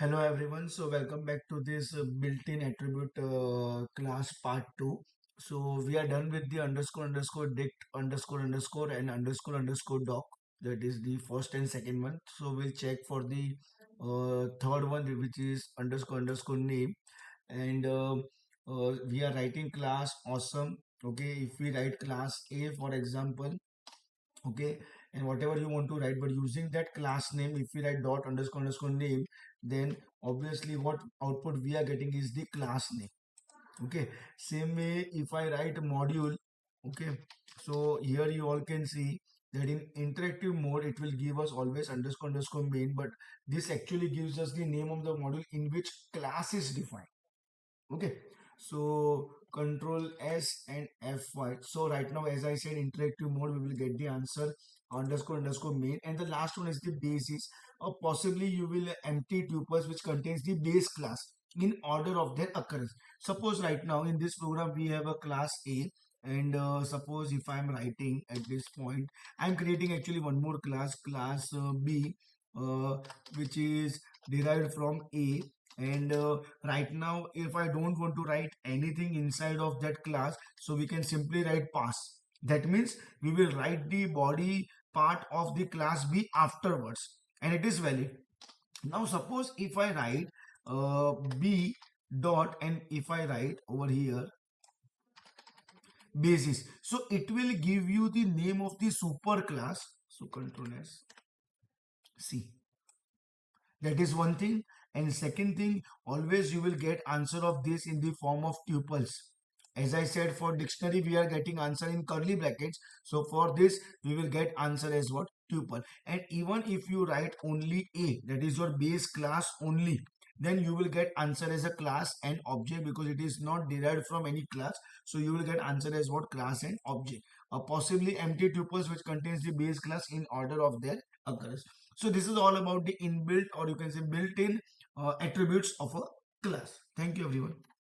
Hello everyone, so welcome back to this built-in attribute class part 2. So we are done with the underscore underscore dict underscore and underscore doc. That is the first and second one. So we'll check for the third one, which is underscore name. And we are writing class awesome. Okay, if we write class A for example, okay, and whatever you want to write, but using that class name, if we write dot underscore name, then obviously what output we are getting is the class name. Okay, same way if I write module, okay, so here you all can see that in interactive mode it will give us always underscore main, but this actually gives us the name of the module in which class is defined. Okay, so control S and F5. So right now, as I said, interactive mode, we will get the answer underscore main, and the last one is the basis, or possibly you will empty tuples which contains the base class in order of their occurrence. Suppose right now in this program we have a class A, and suppose if I am writing at this point, I am creating actually one more class B, uh, which is derived from A, and right now if I don't want to write anything inside of that class, so we can simply write pass. That means we will write the body part of the class B afterwards, and it is valid. Now suppose if I write B dot, and if I write over here basis, so it will give you the name of the super class. So control S, C. That is one thing. And second thing, always you will get answer of this in the form of tuples. As I said, for dictionary we are getting answer in curly brackets, so for this we will get answer as what? Tuple. And even if you write only A, that is your base class only, then you will get answer as a class and object, because it is not derived from any class. So you will get answer as what? Class and object, or possibly empty tuples which contains the base class in order of their occurrence. So this is all about the inbuilt, or you can say built-in attributes of a class. Thank you everyone.